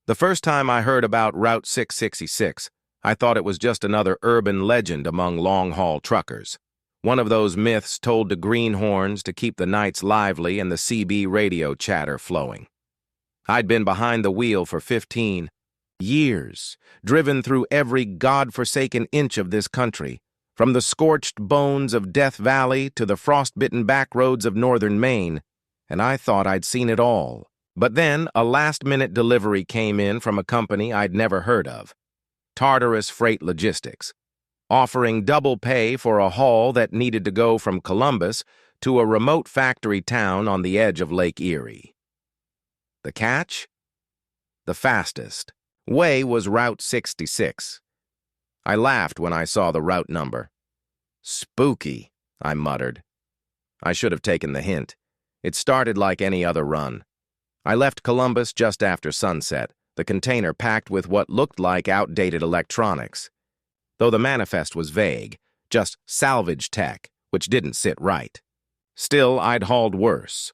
The first time I heard about Route 666, I thought it was just another urban legend among long-haul truckers. One of those myths told to greenhorns to keep the nights lively and the CB radio chatter flowing. I'd been behind the wheel for 15 years, driven through every God-forsaken inch of this country, from the scorched bones of Death Valley to the frost-bitten back roads of northern Maine, and I thought I'd seen it all. But then a last-minute delivery came in from a company I'd never heard of, Tartarus Freight Logistics, offering double pay for a haul that needed to go from Columbus to a remote factory town on the edge of Lake Erie. The catch? The fastest way was Route 66. I laughed when I saw the route number. Spooky, I muttered. I should have taken the hint. It started like any other run. I left Columbus just after sunset, the container packed with what looked like outdated electronics. Though the manifest was vague, just salvage tech, which didn't sit right. Still, I'd hauled worse.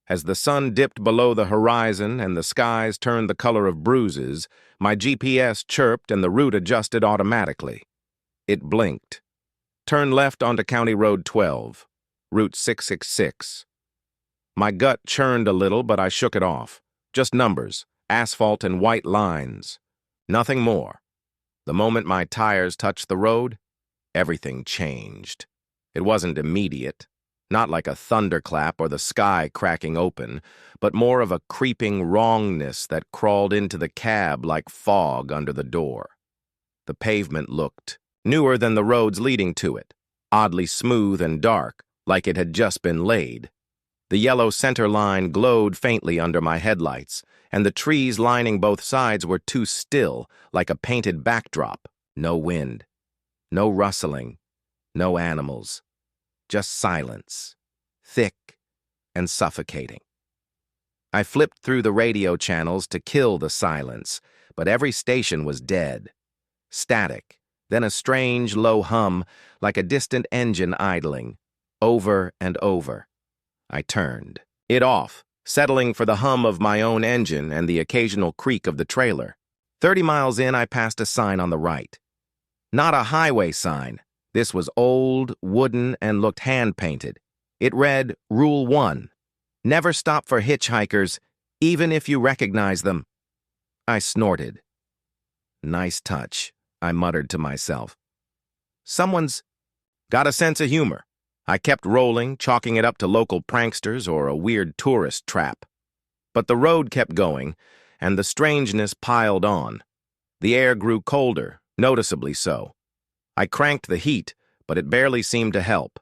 As the sun dipped below the horizon and the skies turned the color of bruises, my GPS chirped and the route adjusted automatically. It blinked. Turn left onto County Road 12, Route 666. My gut churned a little, but I shook it off. Just numbers, asphalt and white lines. Nothing more. The moment my tires touched the road, everything changed. It wasn't immediate. Not like a thunderclap or the sky cracking open, but more of a creeping wrongness that crawled into the cab like fog under the door. The pavement looked newer than the roads leading to it, oddly smooth and dark, like it had just been laid. The yellow center line glowed faintly under my headlights, and the trees lining both sides were too still, like a painted backdrop. No wind, no rustling, no animals. Just silence, thick and suffocating. I flipped through the radio channels to kill the silence, but every station was dead. Static, then a strange low hum, like a distant engine idling, over and over. I turned it off, settling for the hum of my own engine and the occasional creak of the trailer. 30 miles in, I passed a sign on the right. Not a highway sign. This was old, wooden, and looked hand-painted. It read, Rule 1, never stop for hitchhikers, even if you recognize them. I snorted. Nice touch, I muttered to myself. Someone's got a sense of humor. I kept rolling, chalking it up to local pranksters or a weird tourist trap. But the road kept going, and the strangeness piled on. The air grew colder, noticeably so. I cranked the heat, but it barely seemed to help.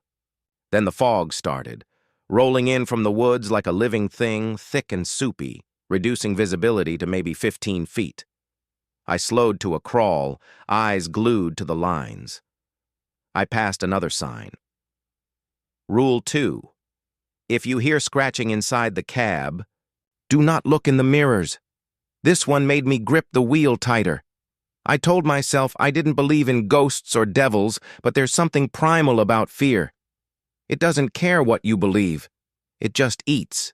Then the fog started, rolling in from the woods like a living thing, thick and soupy, reducing visibility to maybe 15 feet. I slowed to a crawl, eyes glued to the lines. I passed another sign. Rule 2. If you hear scratching inside the cab, do not look in the mirrors. This one made me grip the wheel tighter. I told myself I didn't believe in ghosts or devils, but there's something primal about fear. It doesn't care what you believe. It just eats.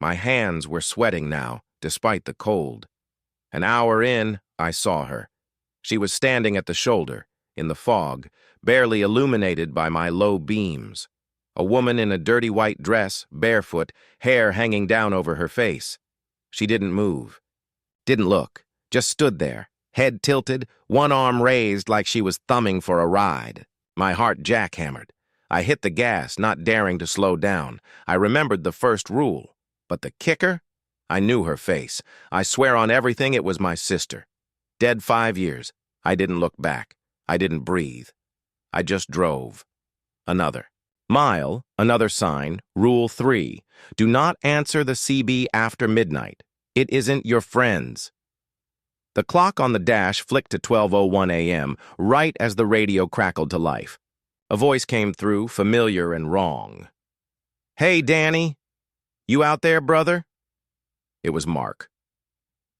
My hands were sweating now, despite the cold. An hour in, I saw her. She was standing at the shoulder, in the fog, barely illuminated by my low beams. A woman in a dirty white dress, barefoot, hair hanging down over her face. She didn't move. Didn't look. Just stood there. Head tilted, one arm raised like she was thumbing for a ride. My heart jackhammered. I hit the gas, not daring to slow down. I remembered the first rule. But the kicker? I knew her face. I swear on everything it was my sister. Dead 5 years. I didn't look back. I didn't breathe. I just drove. Another mile, another sign, Rule 3. Do not answer the CB after midnight. It isn't your friends. The clock on the dash flicked to 12:01 a.m., right as the radio crackled to life. A voice came through, familiar and wrong. Hey, Danny. You out there, brother? It was Mark,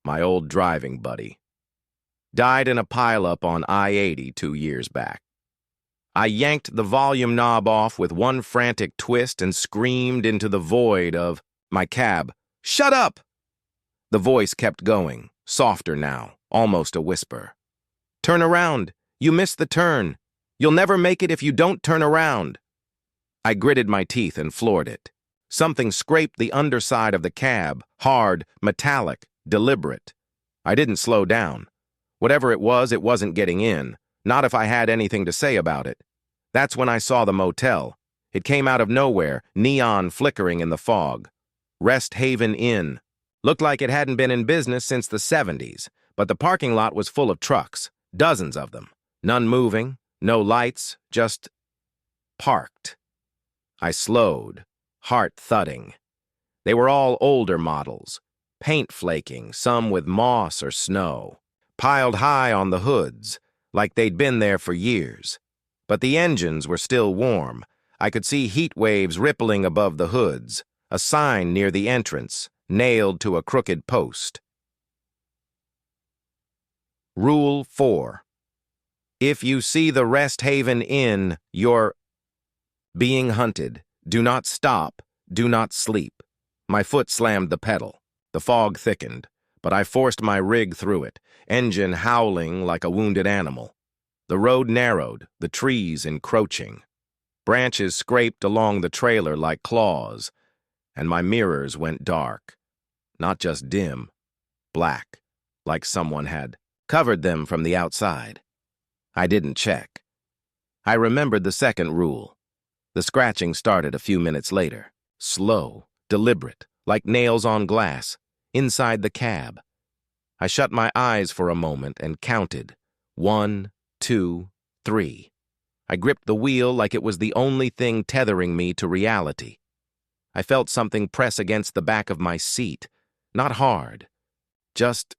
my old driving buddy. Died in a pileup on I-80 2 years back. I yanked the volume knob off with one frantic twist and screamed into the void of my cab. Shut up! The voice kept going, softer now, almost a whisper. "Turn around! You missed the turn! You'll never make it if you don't turn around!" I gritted my teeth and floored it. Something scraped the underside of the cab, hard, metallic, deliberate. I didn't slow down. Whatever it wasn't getting in, not if I had anything to say about it. That's when I saw the motel. It came out of nowhere, neon flickering in the fog. Rest Haven Inn. Looked like it hadn't been in business since the 70s, but the parking lot was full of trucks, dozens of them. None moving, no lights, just parked. I slowed, heart thudding. They were all older models, paint flaking, some with moss or snow, piled high on the hoods, like they'd been there for years. But the engines were still warm. I could see heat waves rippling above the hoods, a sign near the entrance, nailed to a crooked post. Rule 4. If you see the Rest Haven Inn, you're being hunted. Do not stop. Do not sleep. My foot slammed the pedal. The fog thickened, but I forced my rig through it, engine howling like a wounded animal. The road narrowed, the trees encroaching. Branches scraped along the trailer like claws, and my mirrors went dark. Not just dim, black, like someone had covered them from the outside. I didn't check. I remembered the second rule. The scratching started a few minutes later, slow, deliberate, like nails on glass, inside the cab. I shut my eyes for a moment and counted. 1, 2, 3. I gripped the wheel like it was the only thing tethering me to reality. I felt something press against the back of my seat, not hard, just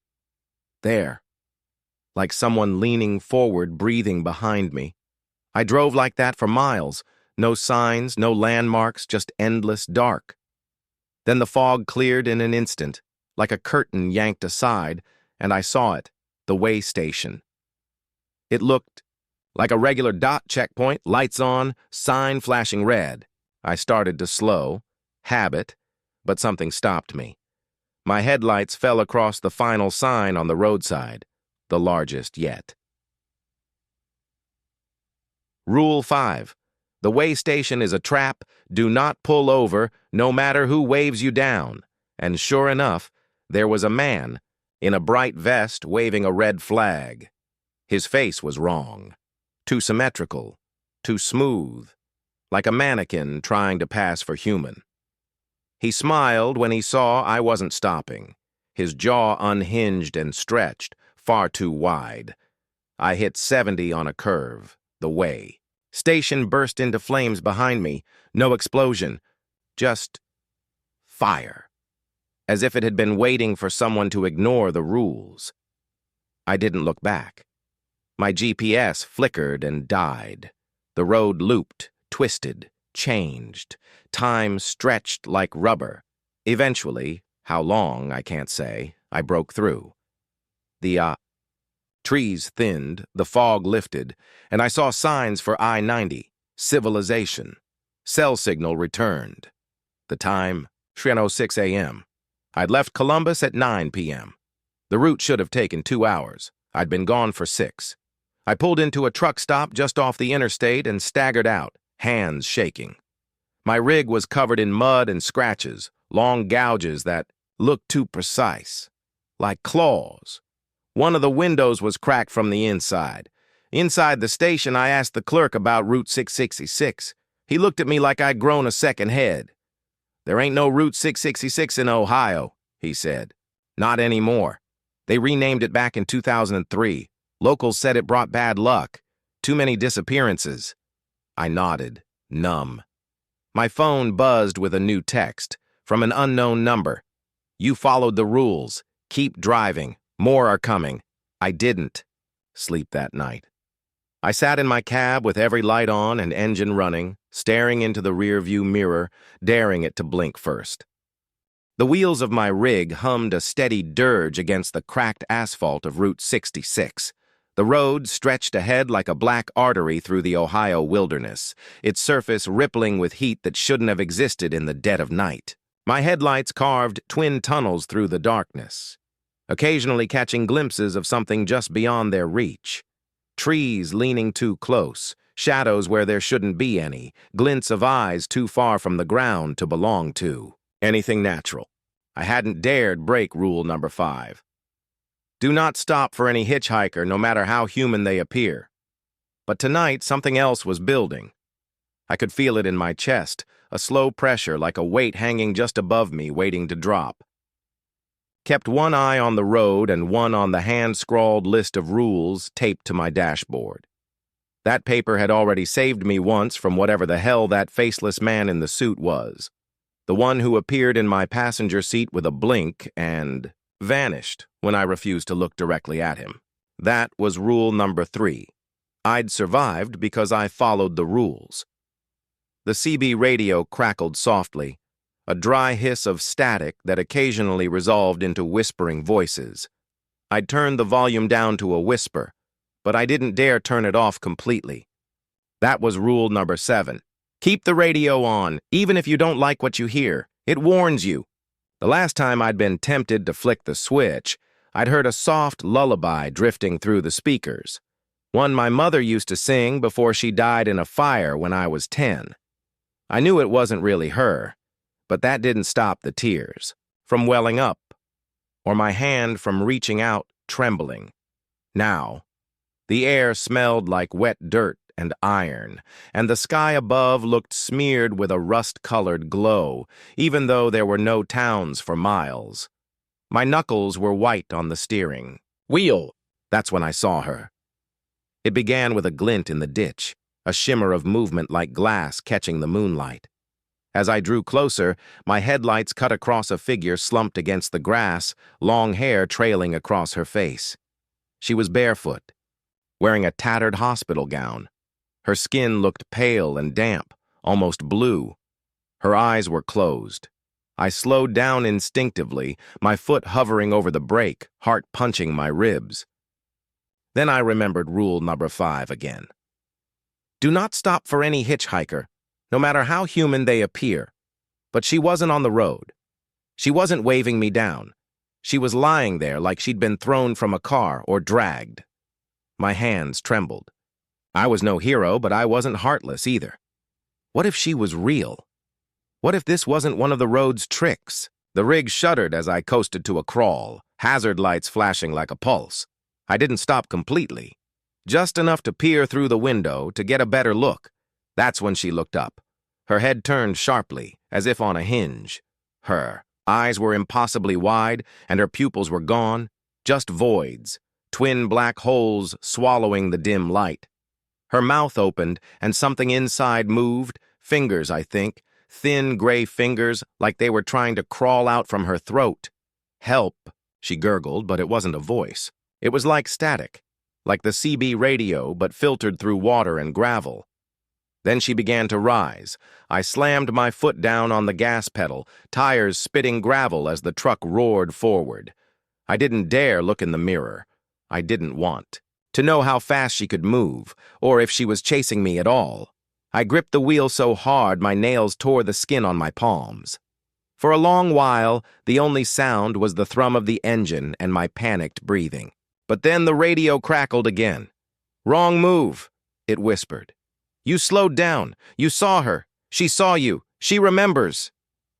there, like someone leaning forward, breathing behind me. I drove like that for miles, no signs, no landmarks, just endless dark. Then the fog cleared in an instant, like a curtain yanked aside, and I saw it, the way station. It looked like a regular dot checkpoint, lights on, sign flashing red. I started to slow, habit, but something stopped me. My headlights fell across the final sign on the roadside, the largest yet. Rule 5. The way station is a trap. Do not pull over, no matter who waves you down. And sure enough, there was a man in a bright vest waving a red flag. His face was wrong. Too symmetrical, too smooth, like a mannequin trying to pass for human. He smiled when he saw I wasn't stopping, his jaw unhinged and stretched, far too wide. I hit 70 on a curve, the way. Station burst into flames behind me, no explosion, just fire, as if it had been waiting for someone to ignore the rules. I didn't look back. My GPS flickered and died. The road looped, twisted, changed. Time stretched like rubber. Eventually, how long, I can't say, I broke through. The trees thinned, the fog lifted, and I saw signs for I-90, civilization. Cell signal returned. The time, 3:06 a.m. I'd left Columbus at 9 p.m. The route should have taken 2 hours. I'd been gone for 6. I pulled into a truck stop just off the interstate and staggered out, hands shaking. My rig was covered in mud and scratches, long gouges that looked too precise, like claws. One of the windows was cracked from the inside. Inside the station, I asked the clerk about Route 666. He looked at me like I'd grown a second head. "There ain't no Route 666 in Ohio," he said. "Not anymore. They renamed it back in 2003. Locals said it brought bad luck. Too many disappearances." I nodded, numb. My phone buzzed with a new text from an unknown number. "You followed the rules. Keep driving. More are coming." I didn't sleep that night. I sat in my cab with every light on and engine running, staring into the rearview mirror, daring it to blink first. The wheels of my rig hummed a steady dirge against the cracked asphalt of Route 66. The road stretched ahead like a black artery through the Ohio wilderness, its surface rippling with heat that shouldn't have existed in the dead of night. My headlights carved twin tunnels through the darkness, occasionally catching glimpses of something just beyond their reach. Trees leaning too close, shadows where there shouldn't be any, glints of eyes too far from the ground to belong to. Anything natural. I hadn't dared break rule number 5. Do not stop for any hitchhiker, no matter how human they appear. But tonight, something else was building. I could feel it in my chest, a slow pressure like a weight hanging just above me, waiting to drop. Kept one eye on the road and one on the hand-scrawled list of rules taped to my dashboard. That paper had already saved me once from whatever the hell that faceless man in the suit was. The one who appeared in my passenger seat with a blink and vanished when I refused to look directly at him. That was rule number 3. I'd survived because I followed the rules. The CB radio crackled softly, a dry hiss of static that occasionally resolved into whispering voices. I'd turned the volume down to a whisper, but I didn't dare turn it off completely. That was rule number 7. Keep the radio on, even if you don't like what you hear. It warns you. The last time I'd been tempted to flick the switch, I'd heard a soft lullaby drifting through the speakers. One my mother used to sing before she died in a fire when I was 10. I knew it wasn't really her, but that didn't stop the tears from welling up, or my hand from reaching out, trembling. Now, the air smelled like wet dirt and iron, and the sky above looked smeared with a rust-colored glow, even though there were no towns for miles. My knuckles were white on the steering wheel. That's when I saw her. It began with a glint in the ditch, a shimmer of movement like glass catching the moonlight. As I drew closer, my headlights cut across a figure slumped against the grass, long hair trailing across her face. She was barefoot, wearing a tattered hospital gown. Her skin looked pale and damp, almost blue. Her eyes were closed. I slowed down instinctively, my foot hovering over the brake, heart punching my ribs. Then I remembered rule number 5 again. Do not stop for any hitchhiker, no matter how human they appear. But she wasn't on the road. She wasn't waving me down. She was lying there like she'd been thrown from a car or dragged. My hands trembled. I was no hero, but I wasn't heartless either. What if she was real? What if this wasn't one of the road's tricks? The rig shuddered as I coasted to a crawl, hazard lights flashing like a pulse. I didn't stop completely. Just enough to peer through the window to get a better look. That's when she looked up. Her head turned sharply, as if on a hinge. Her eyes were impossibly wide, and her pupils were gone, just voids, twin black holes swallowing the dim light. Her mouth opened, and something inside moved, fingers, I think, thin gray fingers like they were trying to crawl out from her throat. Help, she gurgled, but it wasn't a voice. It was like static, like the CB radio, but filtered through water and gravel. Then she began to rise. I slammed my foot down on the gas pedal, tires spitting gravel as the truck roared forward. I didn't dare look in the mirror. I didn't want to know how fast she could move, or if she was chasing me at all. I gripped the wheel so hard my nails tore the skin on my palms. For a long while, the only sound was the thrum of the engine and my panicked breathing. But then the radio crackled again. "Wrong move," it whispered. "You slowed down. You saw her. She saw you. She remembers."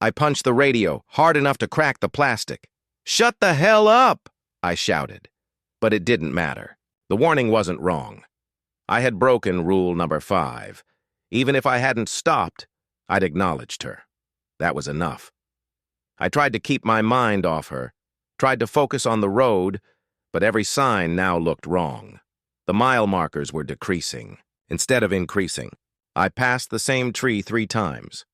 I punched the radio hard enough to crack the plastic. "Shut the hell up!" I shouted. But it didn't matter. The warning wasn't wrong. I had broken rule number 5. Even if I hadn't stopped, I'd acknowledged her. That was enough. I tried to keep my mind off her, tried to focus on the road, but every sign now looked wrong. The mile markers were decreasing, instead of increasing. I passed the same tree 3 times.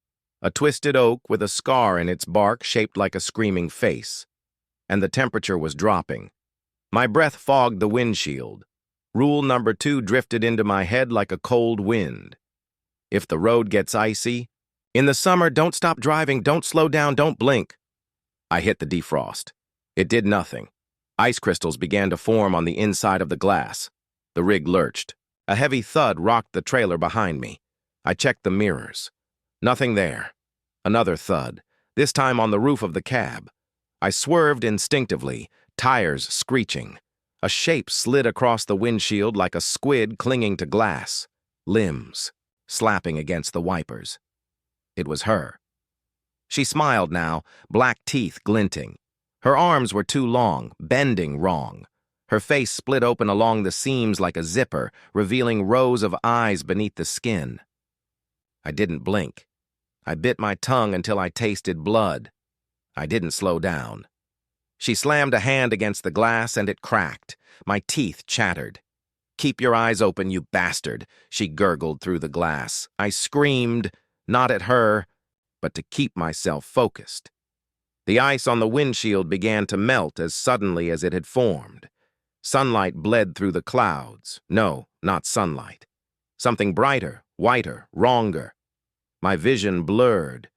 A twisted oak with a scar in its bark shaped like a screaming face. And the temperature was dropping. My breath fogged the windshield. Rule number 2 drifted into my head like a cold wind. If the road gets icy, in the summer, don't stop driving, don't slow down, don't blink. I hit the defrost. It did nothing. Ice crystals began to form on the inside of the glass. The rig lurched. A heavy thud rocked the trailer behind me. I checked the mirrors. Nothing there. Another thud. this time on the roof of the cab. I swerved instinctively, tires screeching. A shape slid across the windshield like a squid clinging to glass, limbs slapping against the wipers. It was her. She smiled now, black teeth glinting. Her arms were too long, bending wrong. Her face split open along the seams like a zipper, revealing rows of eyes beneath the skin. I didn't blink. I bit my tongue until I tasted blood. I didn't slow down. She slammed a hand against the glass and it cracked. My teeth chattered. "Keep your eyes open, you bastard," she gurgled through the glass. I screamed, not at her, but to keep myself focused. The ice on the windshield began to melt as suddenly as it had formed. Sunlight bled through the clouds. No, not sunlight. Something brighter, whiter, wronger. My vision blurred.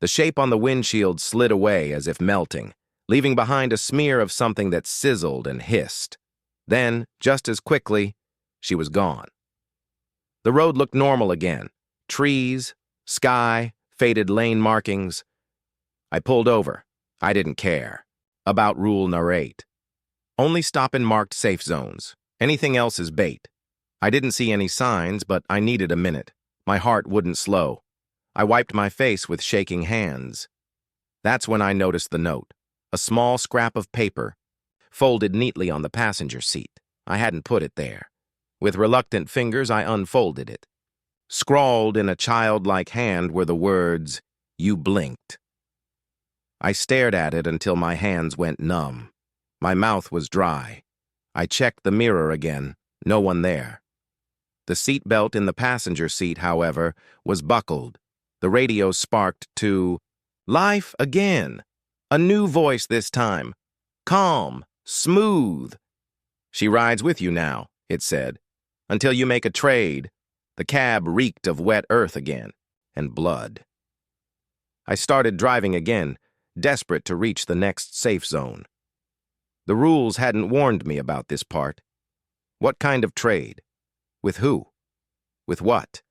The shape on the windshield slid away as if melting, leaving behind a smear of something that sizzled and hissed. Then, just as quickly, she was gone. The road looked normal again. Trees, sky, faded lane markings. I pulled over. I didn't care. About rule number 8. Only stop in marked safe zones. Anything else is bait. I didn't see any signs, but I needed a minute. My heart wouldn't slow. I wiped my face with shaking hands. That's when I noticed the note. A small scrap of paper, folded neatly on the passenger seat. I hadn't put it there. With reluctant fingers, I unfolded it. Scrawled in a childlike hand were the words, "You blinked." I stared at it until my hands went numb. My mouth was dry. I checked the mirror again. No one there. The seatbelt in the passenger seat, however, was buckled. The radio sparked to "Life again." A new voice this time. Calm, smooth. "She rides with you now," it said, "until you make a trade." The cab reeked of wet earth again, and blood. I started driving again, desperate to reach the next safe zone. The rules hadn't warned me about this part. What kind of trade? With who? With what?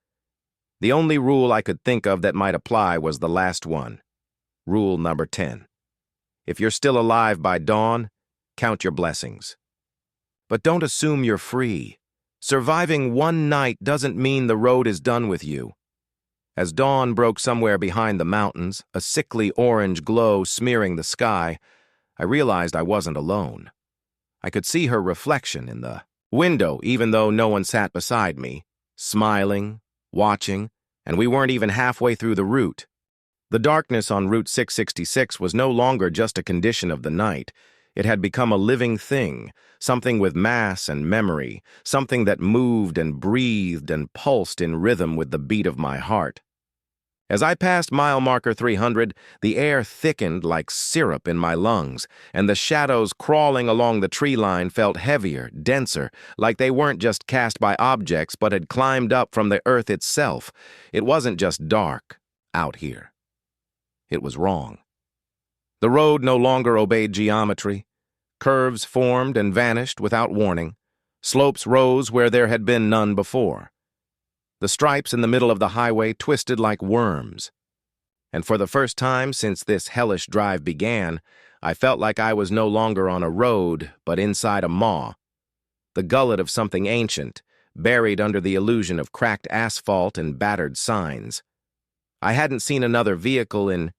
The only rule I could think of that might apply was the last one. Rule number 10. If you're still alive by dawn, count your blessings. But don't assume you're free. Surviving one night doesn't mean the road is done with you. As dawn broke somewhere behind the mountains, a sickly orange glow smearing the sky, I realized I wasn't alone. I could see her reflection in the window, even though no one sat beside me, smiling, watching, and we weren't even halfway through the route. The darkness on Route 666 was no longer just a condition of the night. It had become a living thing, something with mass and memory, something that moved and breathed and pulsed in rhythm with the beat of my heart. As I passed mile marker 300, the air thickened like syrup in my lungs, and the shadows crawling along the tree line felt heavier, denser, like they weren't just cast by objects but had climbed up from the earth itself. It wasn't just dark out here. It was wrong. The road no longer obeyed geometry. Curves formed and vanished without warning. Slopes rose where there had been none before. The stripes in the middle of the highway twisted like worms. And for the first time since this hellish drive began, I felt like I was no longer on a road, but inside a maw. The gullet of something ancient, buried under the illusion of cracked asphalt and battered signs. I hadn't seen another vehicle in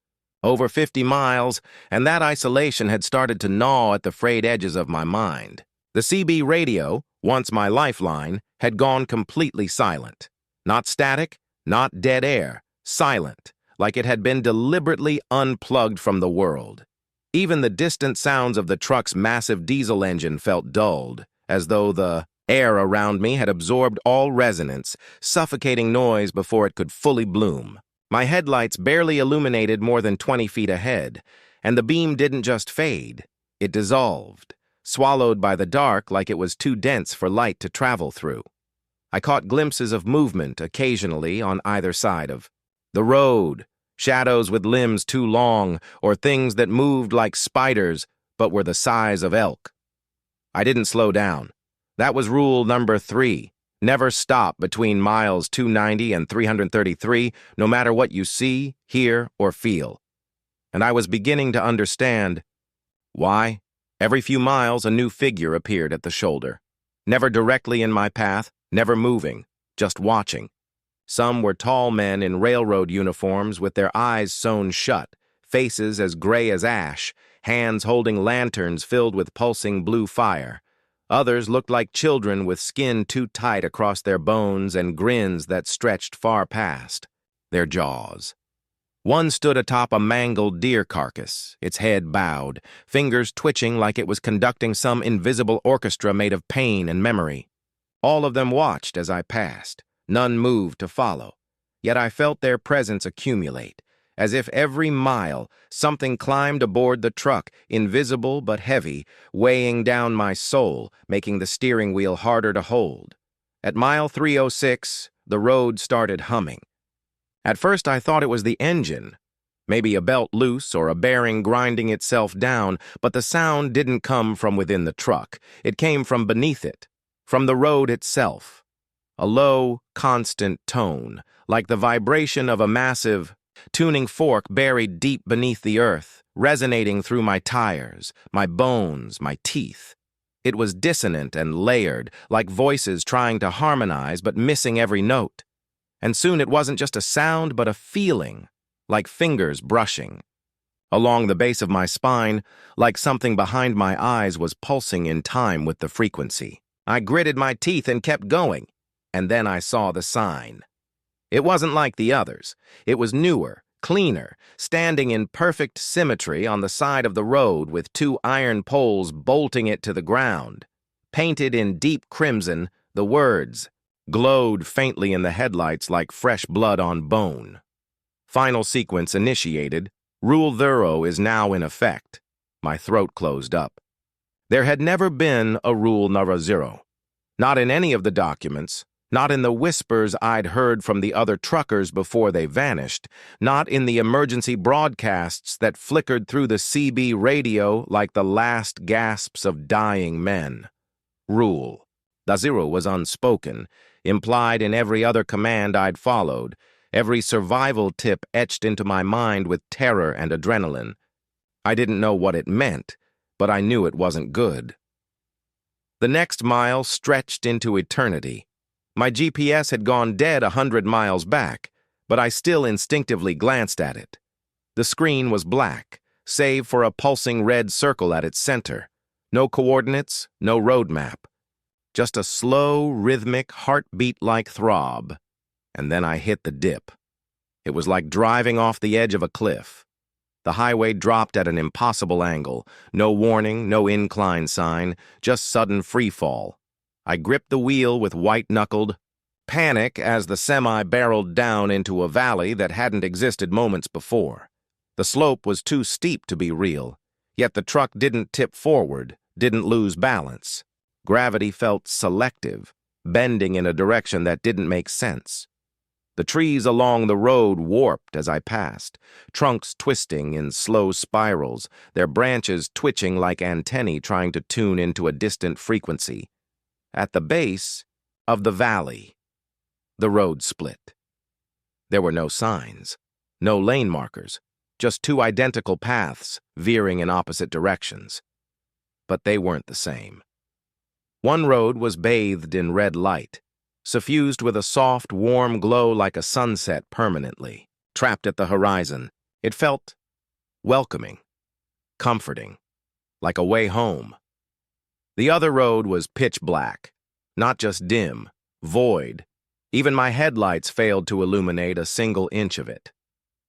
over 50 miles, and that isolation had started to gnaw at the frayed edges of my mind. The CB radio, once my lifeline, had gone completely silent. Not static, not dead air, silent, like it had been deliberately unplugged from the world. Even the distant sounds of the truck's massive diesel engine felt dulled, as though the air around me had absorbed all resonance, suffocating noise before it could fully bloom. My headlights barely illuminated more than 20 feet ahead, and the beam didn't just fade, it dissolved, swallowed by the dark like it was too dense for light to travel through. I caught glimpses of movement occasionally on either side of the road, shadows with limbs too long, or things that moved like spiders but were the size of elk. I didn't slow down. That was rule number 3. Never stop between miles 290 and 333, no matter what you see, hear, or feel. and I was beginning to understand why. Every few miles, a new figure appeared at the shoulder. Never directly in my path, never moving, just watching. Some were tall men in railroad uniforms with their eyes sewn shut, faces as gray as ash, hands holding lanterns filled with pulsing blue fire. Others looked like children with skin too tight across their bones and grins that stretched far past their jaws. One stood atop a mangled deer carcass, its head bowed, fingers twitching like it was conducting some invisible orchestra made of pain and memory. All of them watched as I passed. None moved to follow. Yet I felt their presence accumulate, as if every mile something climbed aboard the truck, invisible but heavy, weighing down my soul, making the steering wheel harder to hold. At mile 306, the road started humming. At first I thought it was the engine, maybe a belt loose or a bearing grinding itself down, but the sound didn't come from within the truck. It came from beneath it, from the road itself. A low, constant tone, like the vibration of a massive tuning fork buried deep beneath the earth, resonating through my tires, my bones, my teeth. It was dissonant and layered, like voices trying to harmonize but missing every note. And soon it wasn't just a sound but a feeling, like fingers brushing. Along the base of my spine, like something behind my eyes was pulsing in time with the frequency. I gritted my teeth and kept going, and then I saw the sign. It wasn't like the others. It was newer, cleaner, standing in perfect symmetry on the side of the road with two iron poles bolting it to the ground. Painted in deep crimson, the words glowed faintly in the headlights like fresh blood on bone. Final sequence initiated. Rule 0 is now in effect. My throat closed up. There had never been a Rule number 0. Not in any of the documents, not in the whispers I'd heard from the other truckers before they vanished, not in the emergency broadcasts that flickered through the CB radio like the last gasps of dying men. Rule. The 0 was unspoken, implied in every other command I'd followed, every survival tip etched into my mind with terror and adrenaline. I didn't know what it meant, but I knew it wasn't good. The next mile stretched into eternity. My GPS had gone dead 100 miles back, but I still instinctively glanced at it. The screen was black, save for a pulsing red circle at its center. No coordinates, no road map. Just a slow, rhythmic, heartbeat-like throb. And then I hit the dip. It was like driving off the edge of a cliff. The highway dropped at an impossible angle. No warning, no incline sign, just sudden free fall. I gripped the wheel with white-knuckled panic as the semi barreled down into a valley that hadn't existed moments before. The slope was too steep to be real, yet the truck didn't tip forward, didn't lose balance. Gravity felt selective, bending in a direction that didn't make sense. The trees along the road warped as I passed, trunks twisting in slow spirals, their branches twitching like antennae trying to tune into a distant frequency. At the base of the valley, the road split. There were no signs, no lane markers, just two identical paths veering in opposite directions. But they weren't the same. One road was bathed in red light, suffused with a soft, warm glow like a sunset permanently. Trapped at the horizon, it felt welcoming, comforting, like a way home. The other road was pitch black, not just dim, void. Even my headlights failed to illuminate a single inch of it.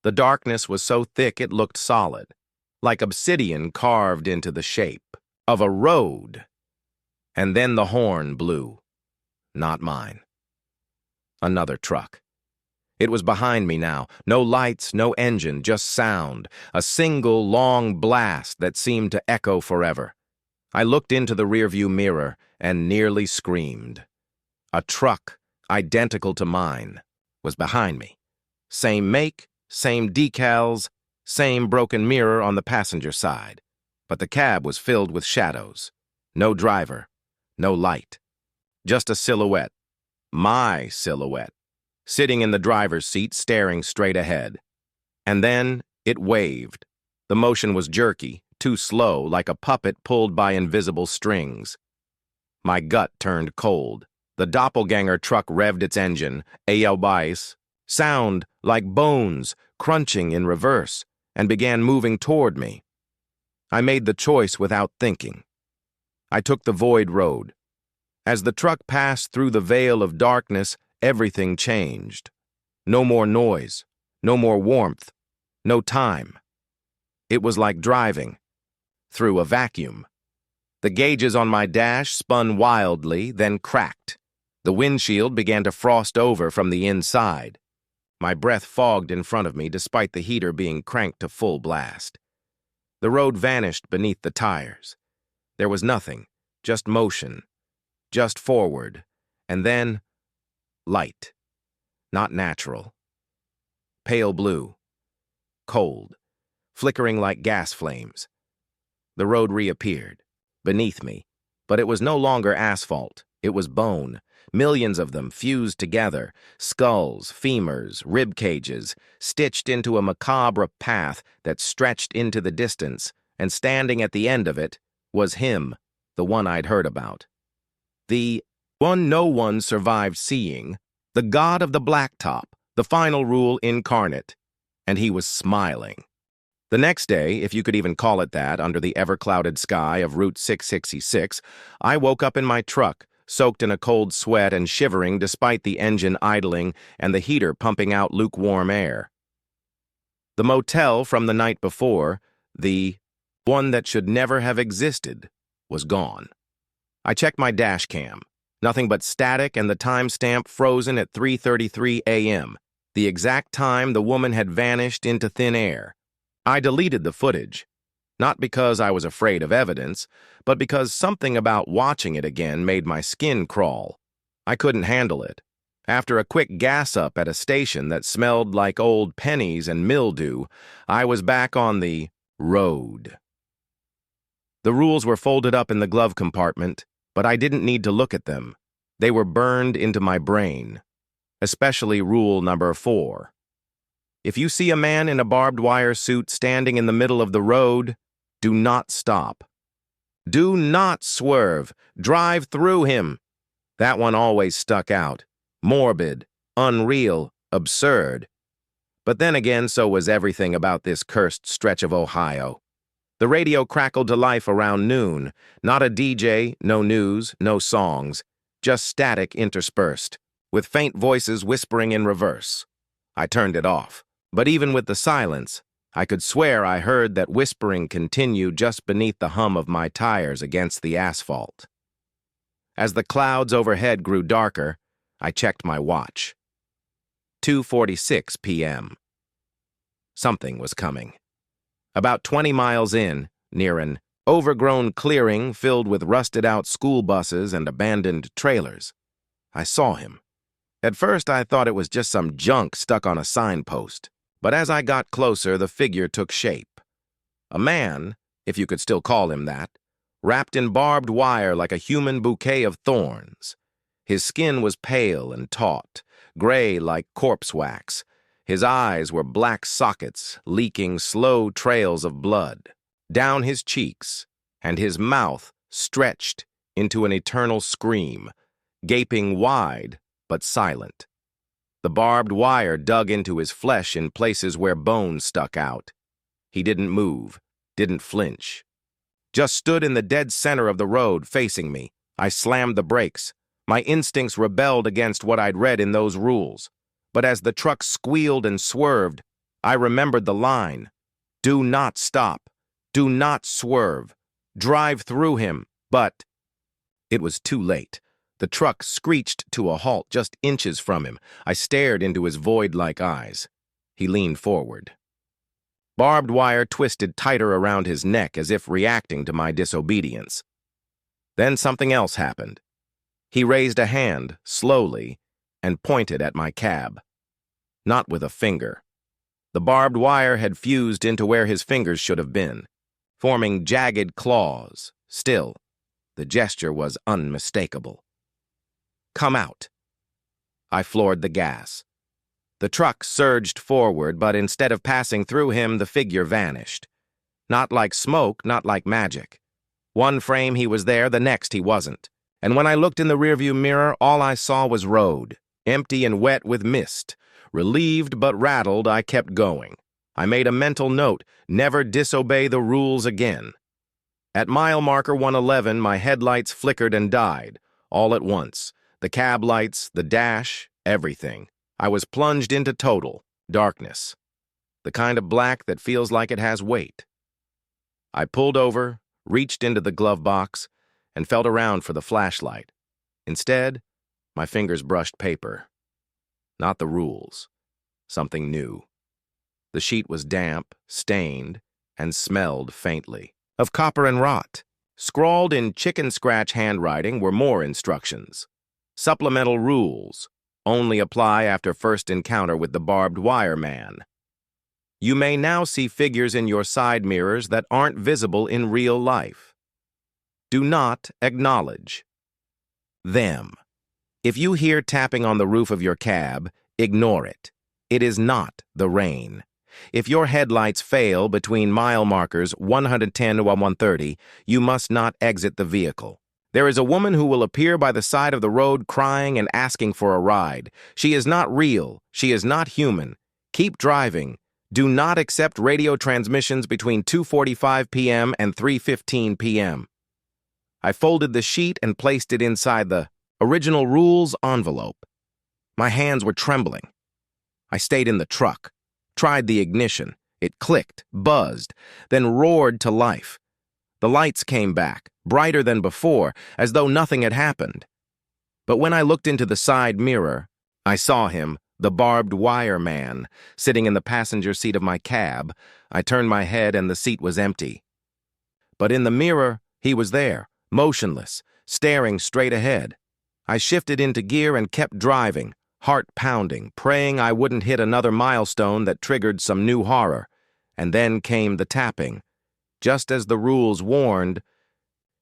The darkness was so thick it looked solid, like obsidian carved into the shape of a road. And then the horn blew. Not mine. Another truck. It was behind me now. No lights, no engine, just sound. A single long blast that seemed to echo forever. I looked into the rearview mirror and nearly screamed. A truck, identical to mine, was behind me. Same make, same decals, same broken mirror on the passenger side. But the cab was filled with shadows. No driver, no light. Just a silhouette. My silhouette. Sitting in the driver's seat, staring straight ahead. And then it waved. The motion was jerky, too slow, like a puppet pulled by invisible strings. My gut turned cold. The doppelganger truck revved its engine, Ayobais, sound like bones crunching in reverse, and began moving toward me. I made the choice without thinking. I took the void road. As the truck passed through the veil of darkness, everything changed. No more noise, no more warmth, no time. It was like driving through a vacuum. The gauges on my dash spun wildly, then cracked. The windshield began to frost over from the inside. My breath fogged in front of me despite the heater being cranked to full blast. The road vanished beneath the tires. There was nothing, just motion, just forward, and then light. Not natural. Pale blue. Cold. Flickering like gas flames. The road reappeared, beneath me, but it was no longer asphalt. It was bone. Millions of them fused together, skulls, femurs, rib cages, stitched into a macabre path that stretched into the distance, and standing at the end of it was him, the one I'd heard about. The one no one survived seeing, the god of the blacktop, the final rule incarnate, and he was smiling. The next day, if you could even call it that, under the ever-clouded sky of Route 666, I woke up in my truck, soaked in a cold sweat and shivering despite the engine idling and the heater pumping out lukewarm air. The motel from the night before, the one that should never have existed, was gone. I checked my dash cam. Nothing but static and the timestamp frozen at 3:33 a.m., the exact time the woman had vanished into thin air. I deleted the footage. Not because I was afraid of evidence, but because something about watching it again made my skin crawl. I couldn't handle it. After a quick gas-up at a station that smelled like old pennies and mildew, I was back on the road. The rules were folded up in the glove compartment, but I didn't need to look at them. They were burned into my brain. Especially rule number 4. If you see a man in a barbed wire suit standing in the middle of the road, do not stop. Do not swerve. Drive through him. That one always stuck out. Morbid, unreal, absurd. But then again, so was everything about this cursed stretch of Ohio. The radio crackled to life around noon. Not a DJ, no news, no songs. Just static interspersed, with faint voices whispering in reverse. I turned it off. But even with the silence, I could swear I heard that whispering continue just beneath the hum of my tires against the asphalt. As the clouds overhead grew darker, I checked my watch. 2:46 p.m. Something was coming. About 20 miles in, near an overgrown clearing filled with rusted-out school buses and abandoned trailers, I saw him. At first, I thought it was just some junk stuck on a signpost. But as I got closer, the figure took shape. A man, if you could still call him that, wrapped in barbed wire like a human bouquet of thorns. His skin was pale and taut, gray like corpse wax. His eyes were black sockets, leaking slow trails of blood down his cheeks, and his mouth stretched into an eternal scream, gaping wide but silent. The barbed wire dug into his flesh in places where bones stuck out. He didn't move, didn't flinch. Just stood in the dead center of the road, facing me. I slammed the brakes. My instincts rebelled against what I'd read in those rules. But as the truck squealed and swerved, I remembered the line. Do not stop. Do not swerve. Drive through him. But it was too late. The truck screeched to a halt just inches from him. I stared into his void-like eyes. He leaned forward. Barbed wire twisted tighter around his neck as if reacting to my disobedience. Then something else happened. He raised a hand, slowly, and pointed at my cab. Not with a finger. The barbed wire had fused into where his fingers should have been, forming jagged claws. Still, the gesture was unmistakable. Come out. I floored the gas. The truck surged forward, but instead of passing through him, the figure vanished. Not like smoke, not like magic. One frame he was there, the next he wasn't. And when I looked in the rearview mirror, all I saw was road, empty and wet with mist. Relieved but rattled, I kept going. I made a mental note, never disobey the rules again. At mile marker 111, my headlights flickered and died, all at once. The cab lights, the dash, everything. I was plunged into total darkness. The kind of black that feels like it has weight. I pulled over, reached into the glove box, and felt around for the flashlight. Instead, my fingers brushed paper. Not the rules. Something new. The sheet was damp, stained, and smelled faintly of copper and rot. Scrawled in chicken scratch handwriting were more instructions. Supplemental rules. Only apply after first encounter with the barbed wire man. You may now see figures in your side mirrors that aren't visible in real life. Do not acknowledge them. If you hear tapping on the roof of your cab, ignore it. It is not the rain. If your headlights fail between mile markers 110 to 130, you must not exit the vehicle. There is a woman who will appear by the side of the road crying and asking for a ride. She is not real. She is not human. Keep driving. Do not accept radio transmissions between 2:45 p.m. and 3:15 p.m. I folded the sheet and placed it inside the original rules envelope. My hands were trembling. I stayed in the truck, tried the ignition. It clicked, buzzed, then roared to life. The lights came back, brighter than before, as though nothing had happened. But when I looked into the side mirror, I saw him, the barbed wire man, sitting in the passenger seat of my cab. I turned my head and the seat was empty. But in the mirror, he was there, motionless, staring straight ahead. I shifted into gear and kept driving, heart pounding, praying I wouldn't hit another milestone that triggered some new horror. And then came the tapping. Just as the rules warned,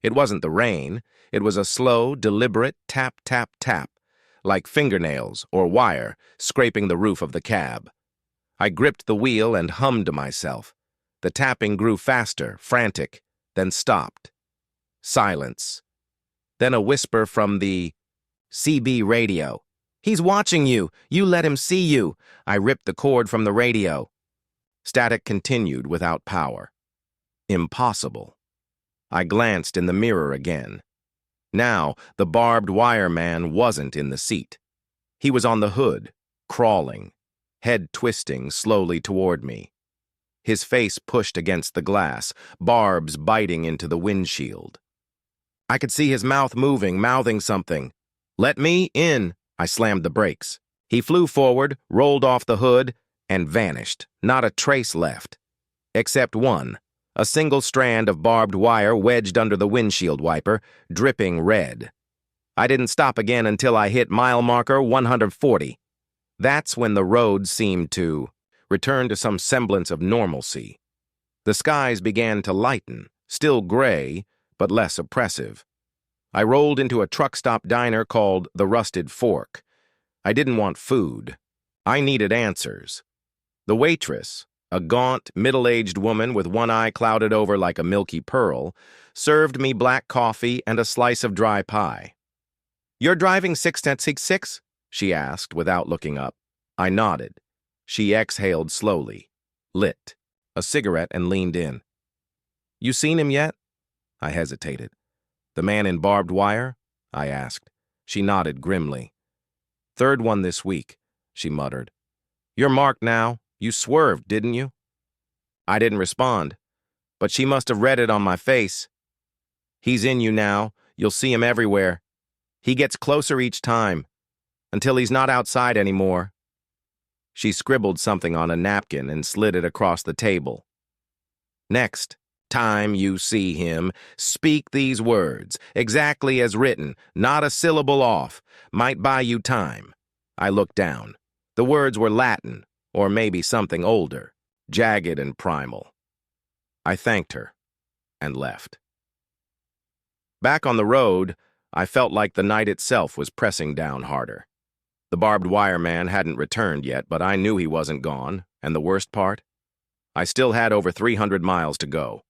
it wasn't the rain. It was a slow, deliberate tap, tap, tap, like fingernails or wire scraping the roof of the cab. I gripped the wheel and hummed to myself. The tapping grew faster, frantic, then stopped. Silence. Then a whisper from the CB radio. "He's watching you. You let him see you." I ripped the cord from the radio. Static continued without power. Impossible. I glanced in the mirror again. Now, the barbed wire man wasn't in the seat. He was on the hood, crawling, head twisting slowly toward me. His face pushed against the glass, barbs biting into the windshield. I could see his mouth moving, mouthing something. "Let me in." I slammed the brakes. He flew forward, rolled off the hood, and vanished. Not a trace left. Except one. A single strand of barbed wire wedged under the windshield wiper, dripping red. I didn't stop again until I hit mile marker 140. That's when the road seemed to return to some semblance of normalcy. The skies began to lighten, still gray, but less oppressive. I rolled into a truck stop diner called the Rusted Fork. I didn't want food. I needed answers. The waitress, a gaunt, middle-aged woman with one eye clouded over like a milky pearl, served me black coffee and a slice of dry pie. "You're driving 61066?" she asked without looking up. I nodded. She exhaled slowly, lit a cigarette and leaned in. "You seen him yet?" I hesitated. "The man in barbed wire?" I asked. She nodded grimly. "Third one this week," she muttered. "You're marked now. You swerved, didn't you?" I didn't respond, but she must have read it on my face. "He's in you now. You'll see him everywhere. He gets closer each time, until he's not outside anymore." She scribbled something on a napkin and slid it across the table. "Next time you see him, speak these words, exactly as written, not a syllable off. Might buy you time." I looked down. The words were Latin, or maybe something older, jagged and primal. I thanked her and left. Back on the road, I felt like the night itself was pressing down harder. The barbed wire man hadn't returned yet, but I knew he wasn't gone, and the worst part? I still had over 300 miles to go.